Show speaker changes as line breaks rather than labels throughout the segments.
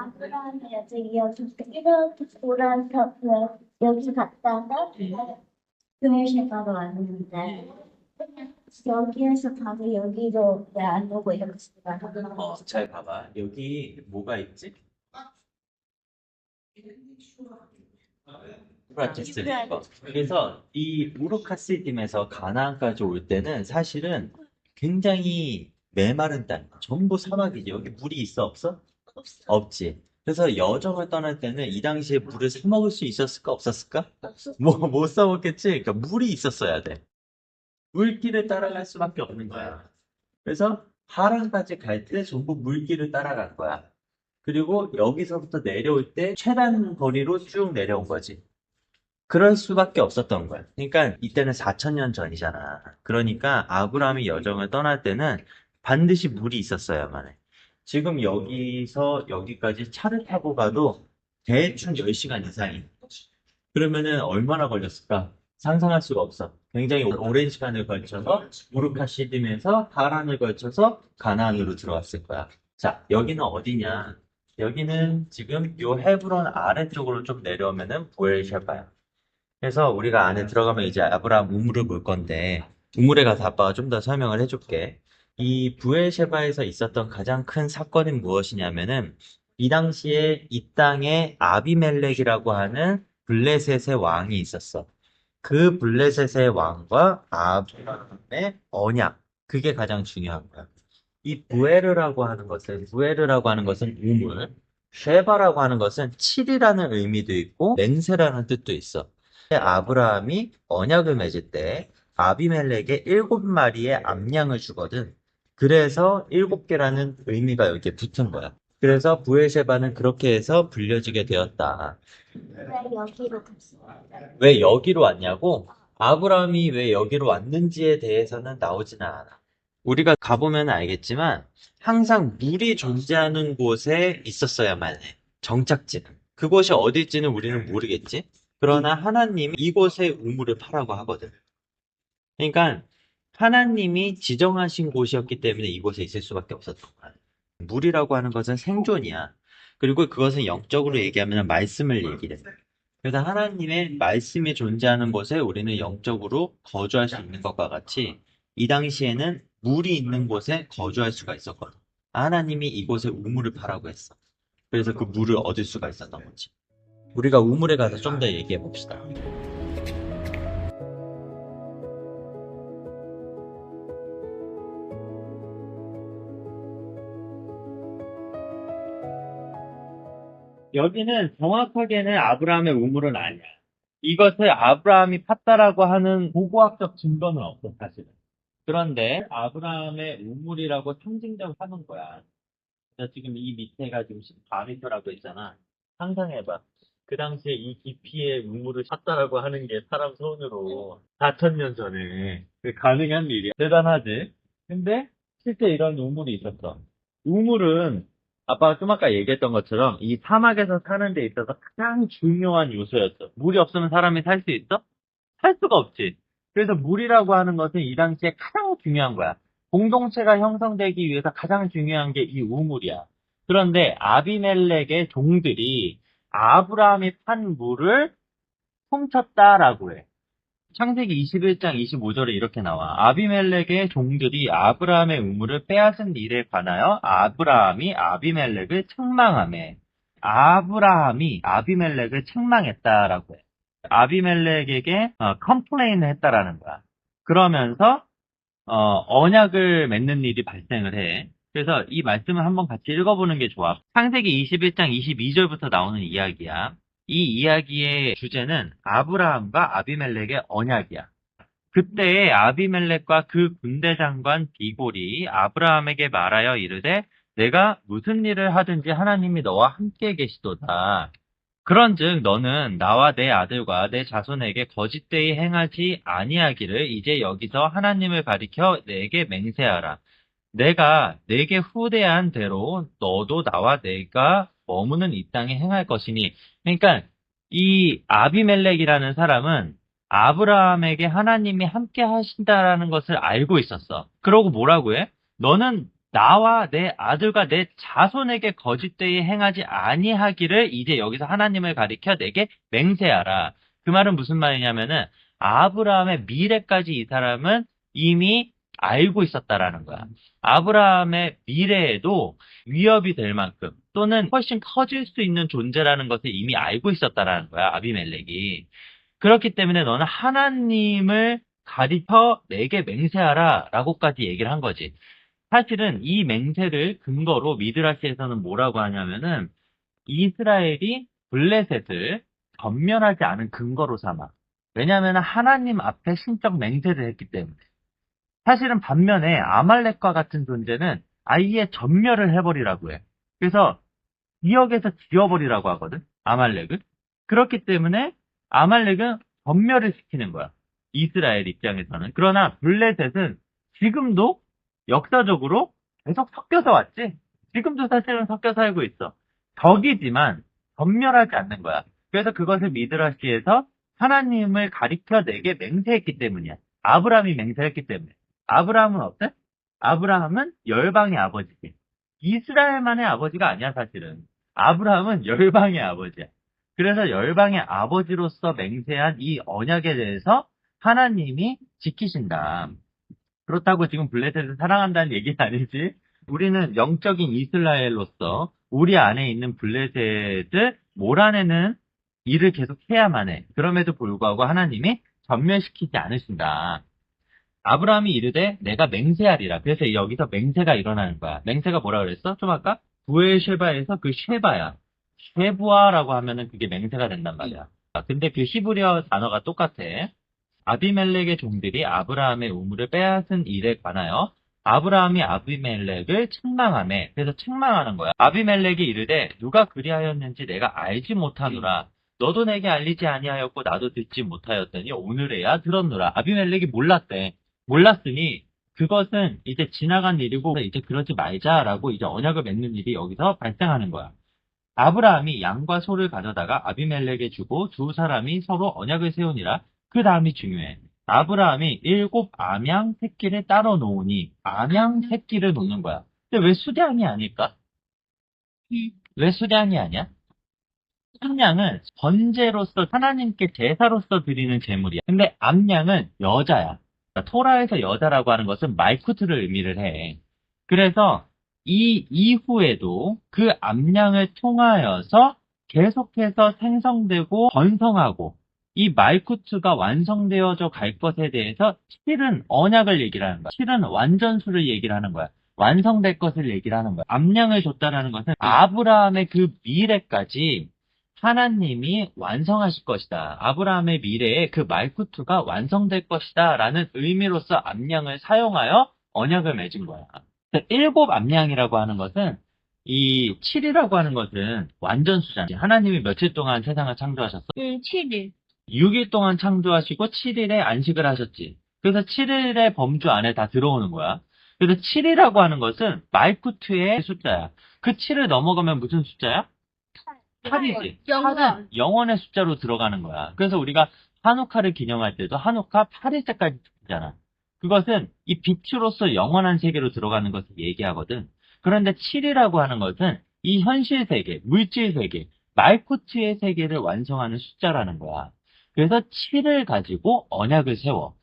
아브라함이 이렇게 돌아서 여기 갔다가 베er셰바로 왔는데 여기에서 바로 여기로 왜 안 오고 이렇게 생각하고
잘 봐봐. 여기 뭐가 있지? 유프라테스 리버. 그래서 이 우르카시딤에서 가나안까지 올 때는 사실은 굉장히 메마른 땅, 전부 사막이지. 여기 물이 있어, 없어? 없지. 그래서 여정을 떠날 때는 이 당시에 물을 사 먹을 수 있었을까, 없었을까? 못 사 먹겠지. 그러니까 물이 있었어야 돼. 물길을 따라갈 수밖에 없는 거야. 그래서 하란까지 갈 때 전부 물길을 따라간 거야. 그리고 여기서부터 내려올 때 최단 거리로 쭉 내려온 거지. 그럴 수밖에 없었던 거야. 그러니까 이때는 4,000년 전이잖아. 그러니까 아브라함이 여정을 떠날 때는 반드시 물이 있었어야만 해. 지금 여기서 여기까지 차를 타고 가도 대충 10시간 이상이. 그러면은 얼마나 걸렸을까? 상상할 수가 없어. 굉장히 오랜 시간을 걸쳐서 우르카시딤에서 하란을 걸쳐서 가나안으로 들어왔을 거야. 자, 여기는 어디냐? 여기는 지금 요 헤브론 아래쪽으로 좀 내려오면은 부엘셰바야. 그래서 우리가 안에 들어가면 이제 아브라함 우물을 볼 건데 우물에 가서 아빠가 좀 더 설명을 해줄게. 이 부엘셰바에서 있었던 가장 큰 사건이 무엇이냐면은 이 당시에 이 땅에 아비멜렉이라고 하는 블레셋의 왕이 있었어. 그 블레셋의 왕과 아브라함의 언약, 그게 가장 중요한 거야. 이 부에르라고 하는 것은 우물, 쉐바라고 하는 것은 7이라는 의미도 있고 맹세라는 뜻도 있어. 아브라함이 언약을 맺을 때 아비멜렉에 7마리의 암양을 주거든. 그래서 7개라는 의미가 여기에 붙은 거야. 그래서 부에셰바는 그렇게 해서 불려지게 되었다.
왜 여기로 갔어?
왜 여기로 왔냐고? 아브라함이 왜 여기로 왔는지에 대해서는 나오지는 않아. 우리가 가보면 알겠지만 항상 물이 존재하는 곳에 있었어야만 해. 정착지는. 그곳이 어딜지는 우리는 모르겠지? 그러나 하나님이 이곳에 우물을 파라고 하거든. 그러니까 하나님이 지정하신 곳이었기 때문에 이곳에 있을 수밖에 없었던 거야. 물이라고 하는 것은 생존이야. 그리고 그것은 영적으로 얘기하면 말씀을 얘기해. 그래서 하나님의 말씀이 존재하는 곳에 우리는 영적으로 거주할 수 있는 것과 같이 이 당시에는 물이 있는 곳에 거주할 수가 있었거든. 하나님이 이곳에 우물을 파라고 했어. 그래서 그 물을 얻을 수가 있었던 거지. 우리가 우물에 가서 좀 더 얘기해 봅시다. 여기는 정확하게는 아브라함의 우물은 아니야. 이것을 아브라함이 팠다라고 하는 고고학적 증거는 없어, 사실은. 그런데 아브라함의 우물이라고 상징적으로 하는 거야. 그래서 지금 이 밑에가 지금 14m라고 있잖아. 상상해봐. 그 당시에 이 깊이의 우물을 팠다라고 하는 게 사람 손으로 4,000년 전에 그 가능한 일이야. 대단하지? 근데 실제 이런 우물이 있었어. 우물은 아빠가 좀 아까 얘기했던 것처럼 이 사막에서 사는 데 있어서 가장 중요한 요소였어. 물이 없으면 사람이 살 수 있어? 살 수가 없지. 그래서 물이라고 하는 것은 이 당시에 가장 중요한 거야. 공동체가 형성되기 위해서 가장 중요한 게 이 우물이야. 그런데 아비멜렉의 종들이 아브라함이 판 물을 훔쳤다라고 해. 창세기 21장 25절에 이렇게 나와. 아비멜렉의 종들이 아브라함의 우물을 빼앗은 일에 관하여 아브라함이 아비멜렉을 책망하매. 아브라함이 아비멜렉을 책망했다라고 해. 아비멜렉에게 컴플레인을 했다라는 거야. 그러면서 언약을 맺는 일이 발생을 해. 그래서 이 말씀을 한번 같이 읽어보는 게 좋아. 창세기 21장 22절부터 나오는 이야기야. 이 이야기의 주제는 아브라함과 아비멜렉의 언약이야. 그때에 아비멜렉과 그 군대 장관 비골이 아브라함에게 말하여 이르되 내가 무슨 일을 하든지 하나님이 너와 함께 계시도다. 그런즉 너는 나와 내 아들과 내 자손에게 거짓되이 행하지 아니하기를 이제 여기서 하나님을 가리켜 내게 맹세하라. 내가 내게 후대한 대로 너도 나와 내가 머무는 이 땅에 행할 것이니. 그러니까 이 아비멜렉이라는 사람은 아브라함에게 하나님이 함께 하신다라는 것을 알고 있었어. 그러고 뭐라고 해? 너는 나와 내 아들과 내 자손에게 거짓되이 행하지 아니하기를 이제 여기서 하나님을 가리켜 내게 맹세하라. 그 말은 무슨 말이냐면은 아브라함의 미래까지 이 사람은 이미 알고 있었다라는 거야. 아브라함의 미래에도 위협이 될 만큼 또는 훨씬 커질 수 있는 존재라는 것을 이미 알고 있었다라는 거야. 아비멜렉이. 그렇기 때문에 너는 하나님을 가리켜 내게 맹세하라 라고까지 얘기를 한 거지. 사실은 이 맹세를 근거로 미드라시에서는 뭐라고 하냐면은 이스라엘이 블레셋을 전멸하지 않은 근거로 삼아. 왜냐하면 하나님 앞에 신적 맹세를 했기 때문에. 사실은 반면에 아말렉과 같은 존재는 아예 전멸을 해버리라고 해. 그래서 기억에서 지워버리라고 하거든. 아말렉을. 그렇기 때문에 아말렉은 전멸을 시키는 거야. 이스라엘 입장에서는. 그러나 블레셋은 지금도 역사적으로 계속 섞여서 왔지. 지금도 사실은 섞여 살고 있어. 적이지만 전멸하지 않는 거야. 그래서 그것을 미드라시에서 하나님을 가리켜 내게 맹세했기 때문이야. 아브라함이 맹세했기 때문에. 아브라함은 어때? 아브라함은 열방의 아버지지. 이스라엘만의 아버지가 아니야, 사실은. 아브라함은 열방의 아버지야. 그래서 열방의 아버지로서 맹세한 이 언약에 대해서 하나님이 지키신다. 그렇다고 지금 블레셋을 사랑한다는 얘기는 아니지. 우리는 영적인 이스라엘로서 우리 안에 있는 블레셋을 몰아내는 일을 계속 해야만 해. 그럼에도 불구하고 하나님이 전멸시키지 않으신다. 아브라함이 이르되 내가 맹세하리라. 그래서 여기서 맹세가 일어나는 거야. 맹세가 뭐라 그랬어? 좀 아까 부엘셰바에서 그 쉐바야. 쉐부아라고 하면은 그게 맹세가 된단 말이야. 근데 그 히브리어 단어가 똑같아. 아비멜렉의 종들이 아브라함의 우물을 빼앗은 일에 관하여 아브라함이 아비멜렉을 책망하매. 그래서 책망하는 거야. 아비멜렉이 이르되 누가 그리하였는지 내가 알지 못하노라. 너도 내게 알리지 아니하였고 나도 듣지 못하였더니 오늘에야 들었노라. 아비멜렉이 몰랐대. 몰랐으니 그것은 이제 지나간 일이고 이제 그러지 말자라고 이제 언약을 맺는 일이 여기서 발생하는 거야. 아브라함이 양과 소를 가져다가 아비멜렉에 주고 두 사람이 서로 언약을 세우니라. 그 다음이 중요해. 아브라함이 7 암양 새끼를 따로 놓으니 암양 새끼를 놓는 거야. 근데 왜 수량이 아닐까? 왜 수량이 아니야? 암양은 번제로서 하나님께 제사로서 드리는 제물이야. 근데 암양은 여자야. 그러니까 토라에서 여자라고 하는 것은 말쿠트를 의미를 해. 그래서 이 이후에도 그 암양을 통하여서 계속해서 생성되고 번성하고 이 말쿠트가 완성되어져 갈 것에 대해서 7은 언약을 얘기를 하는 거야. 7은 완전수를 얘기를 하는 거야. 완성될 것을 얘기를 하는 거야. 암양을 줬다라는 것은 아브라함의 그 미래까지 하나님이 완성하실 것이다. 아브라함의 미래에 그 말쿠트가 완성될 것이다. 라는 의미로서 암양을 사용하여 언약을 맺은 거야. 7 암양이라고 하는 것은 이 7이라고 하는 것은 완전수잖아. 하나님이 며칠 동안 세상을 창조하셨어?
7일.
6일 동안 창조하시고 7일에 안식을 하셨지. 그래서 7일의 범주 안에 다 들어오는 거야. 그래서 7이라고 하는 것은 말쿠트의 숫자야. 그 7을 넘어가면 무슨 숫자야? 8이지.
영원.
8은 영원의 숫자로 들어가는 거야. 그래서 우리가 한우카를 기념할 때도 한우카 8일째까지 지키잖아. 그것은 이 빛으로서 영원한 세계로 들어가는 것을 얘기하거든. 그런데 7이라고 하는 것은 이 현실 세계, 물질 세계, 말코트의 세계를 완성하는 숫자라는 거야. 그래서 7을 가지고 언약을 세워.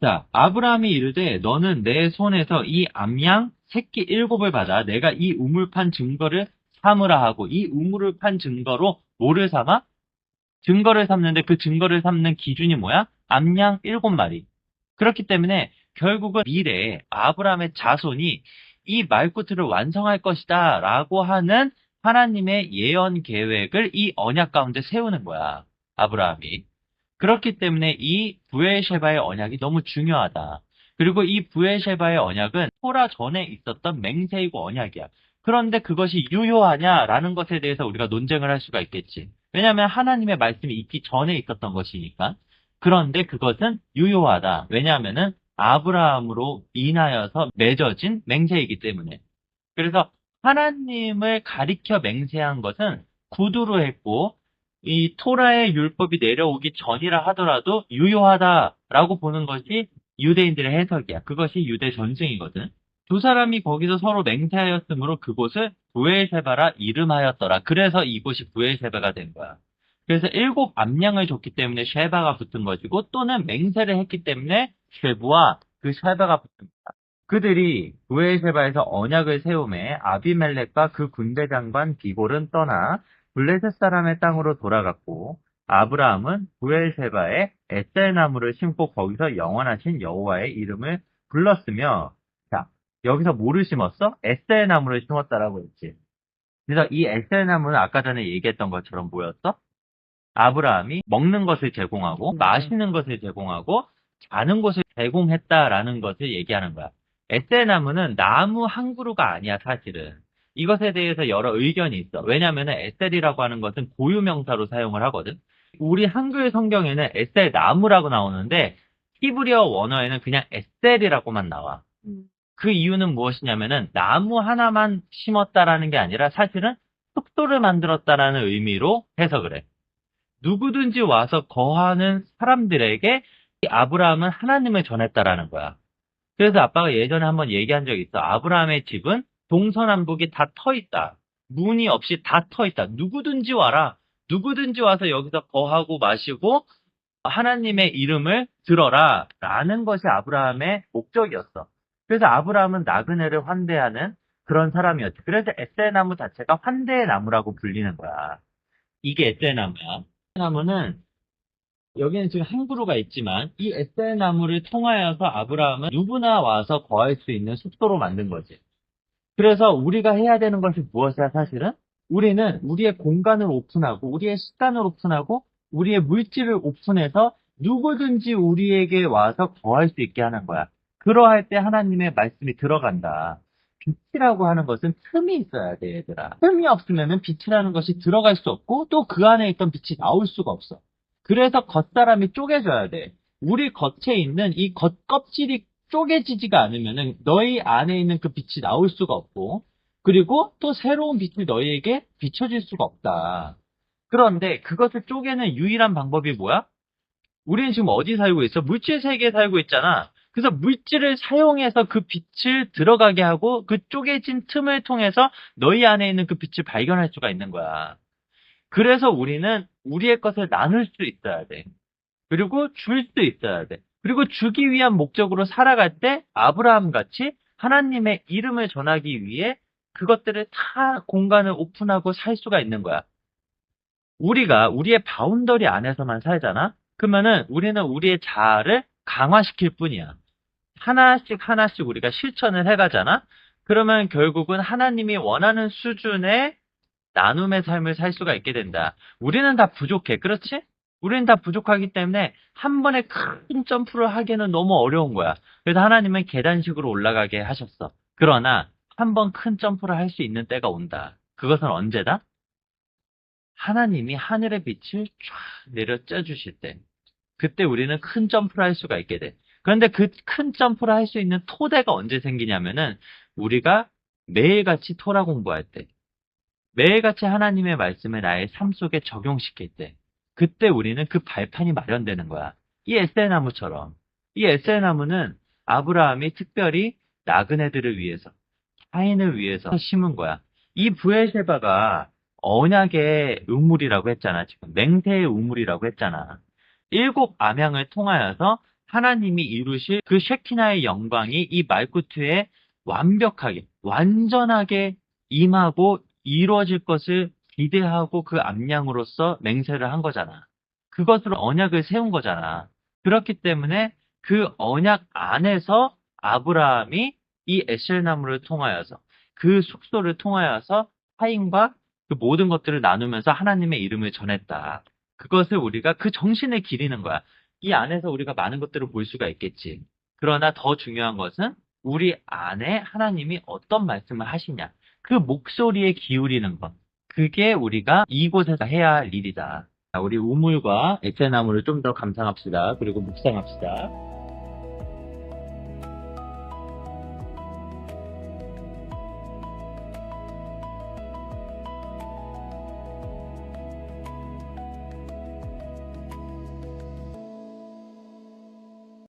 자, 아브라함이 이르되 너는 내 손에서 이 암양 새끼 7을 받아 내가 이 우물 판 증거를 삼으라 하고 이 우물을 판 증거로 뭐를 삼아? 증거를 삼는데 그 증거를 삼는 기준이 뭐야? 암양 7마리. 그렇기 때문에 결국은 미래에 아브라함의 자손이 이 말구트를 완성할 것이다 라고 하는 하나님의 예언 계획을 이 언약 가운데 세우는 거야. 아브라함이. 그렇기 때문에 이 부엘셰바의 언약이 너무 중요하다. 그리고 이 부엘셰바의 언약은 토라 전에 있었던 맹세이고 언약이야. 그런데 그것이 유효하냐라는 것에 대해서 우리가 논쟁을 할 수가 있겠지. 왜냐하면 하나님의 말씀이 있기 전에 있었던 것이니까. 그런데 그것은 유효하다. 왜냐하면은 아브라함으로 인하여서 맺어진 맹세이기 때문에. 그래서 하나님을 가리켜 맹세한 것은 구두로 했고 이 토라의 율법이 내려오기 전이라 하더라도 유효하다라고 보는 것이 유대인들의 해석이야. 그것이 유대 전승이거든. 두 사람이 거기서 서로 맹세하였으므로 그곳을 부엘세바라 이름하였더라. 그래서 이곳이 부엘세바가 된 거야. 그래서 7 암양을 줬기 때문에 쉐바가 붙은 것이고 또는 맹세를 했기 때문에 쉐부와 그 쉐바가 붙은 거야. 그들이 부엘세바에서 언약을 세우매 아비멜렉과 그 군대 장관 비골은 떠나 블레셋 사람의 땅으로 돌아갔고 아브라함은 부엘세바에 에셀나무를 심고 거기서 영원하신 여호와의 이름을 불렀으며 자 여기서 뭐를 심었어? 에셀나무를 심었다라고 했지. 그래서 이 에셀나무는 아까 전에 얘기했던 것처럼 뭐였어? 아브라함이 먹는 것을 제공하고 마시는 것을 제공하고 자는 곳을 제공했다라는 것을 얘기하는 거야. 에셀나무는 나무 한 그루가 아니야 사실은. 이것에 대해서 여러 의견이 있어. 왜냐하면 에셀이라고 하는 것은 고유명사로 사용을 하거든. 우리 한글 성경에는 에셀나무라고 나오는데 히브리어 원어에는 그냥 에셀이라고만 나와. 그 이유는 무엇이냐면은 나무 하나만 심었다라는 게 아니라 사실은 숲도를 만들었다라는 의미로 해석을 해. 누구든지 와서 거하는 사람들에게 이 아브라함은 하나님을 전했다라는 거야. 그래서 아빠가 예전에 한번 얘기한 적이 있어. 아브라함의 집은 동서남북이 다 터 있다. 문이 없이 다 터 있다. 누구든지 와라. 누구든지 와서 여기서 거하고 마시고 하나님의 이름을 들어라. 라는 것이 아브라함의 목적이었어. 그래서 아브라함은 나그네를 환대하는 그런 사람이었지. 그래서 에셀나무 자체가 환대의 나무라고 불리는 거야. 이게 에셀나무야. 에셀나무는 여기는 지금 한 그루가 있지만 이 에셀나무를 통하여서 아브라함은 누구나 와서 거할 수 있는 숙소로 만든 거지. 그래서 우리가 해야 되는 것이 무엇이야 사실은? 우리는 우리의 공간을 오픈하고 우리의 시간을 오픈하고 우리의 물질을 오픈해서 누구든지 우리에게 와서 거할 수 있게 하는 거야. 그러할 때 하나님의 말씀이 들어간다. 빛이라고 하는 것은 틈이 있어야 돼, 얘들아. 틈이 없으면 빛이라는 것이 들어갈 수 없고 또 그 안에 있던 빛이 나올 수가 없어. 그래서 겉사람이 쪼개져야 돼. 우리 겉에 있는 이 겉껍질이 쪼개지지가 않으면은 너희 안에 있는 그 빛이 나올 수가 없고 그리고 또 새로운 빛이 너희에게 비춰질 수가 없다. 그런데 그것을 쪼개는 유일한 방법이 뭐야? 우리는 지금 어디 살고 있어? 물질 세계에 살고 있잖아. 그래서 물질을 사용해서 그 빛을 들어가게 하고 그 쪼개진 틈을 통해서 너희 안에 있는 그 빛을 발견할 수가 있는 거야. 그래서 우리는 우리의 것을 나눌 수 있어야 돼. 그리고 줄 수 있어야 돼. 그리고 주기 위한 목적으로 살아갈 때 아브라함 같이 하나님의 이름을 전하기 위해 그것들을 다 공간을 오픈하고 살 수가 있는 거야. 우리가 우리의 바운더리 안에서만 살잖아? 그러면은 우리는 우리의 자아를 강화시킬 뿐이야. 하나씩 하나씩 우리가 실천을 해가잖아? 그러면 결국은 하나님이 원하는 수준의 나눔의 삶을 살 수가 있게 된다. 우리는 다 부족해. 그렇지? 우리는 다 부족하기 때문에 한 번에 큰 점프를 하기는 너무 어려운 거야. 그래서 하나님은 계단식으로 올라가게 하셨어. 그러나 한 번 큰 점프를 할 수 있는 때가 온다. 그것은 언제다? 하나님이 하늘의 빛을 쫙 내려짜 주실 때. 그때 우리는 큰 점프를 할 수가 있게 돼. 그런데 그 큰 점프를 할 수 있는 토대가 언제 생기냐면은 우리가 매일같이 토라 공부할 때. 매일같이 하나님의 말씀을 나의 삶 속에 적용시킬 때, 그때 우리는 그 발판이 마련되는 거야. 이 에셀나무처럼. 이 에셀나무는 아브라함이 특별히 나그네들을 위해서, 타인을 위해서 심은 거야. 이 부엘세바가 언약의 우물이라고 했잖아. 지금 맹세의 우물이라고 했잖아. 7 암양을 통하여서 하나님이 이루실 그 쉐키나의 영광이 이 말구트에 완벽하게, 완전하게 임하고 이루어질 것을 기대하고 그 암양으로서 맹세를 한 거잖아. 그것으로 언약을 세운 거잖아. 그렇기 때문에 그 언약 안에서 아브라함이 이 에셀나무를 통하여서 그 숙소를 통하여서 타인과 그 모든 것들을 나누면서 하나님의 이름을 전했다. 그것을 우리가 그 정신을 기리는 거야. 이 안에서 우리가 많은 것들을 볼 수가 있겠지. 그러나 더 중요한 것은 우리 안에 하나님이 어떤 말씀을 하시냐. 그 목소리에 기울이는 것. 그게 우리가 이곳에서 해야 할 일이다. 우리 우물과 액자나무를 좀 더 감상합시다. 그리고 묵상합시다.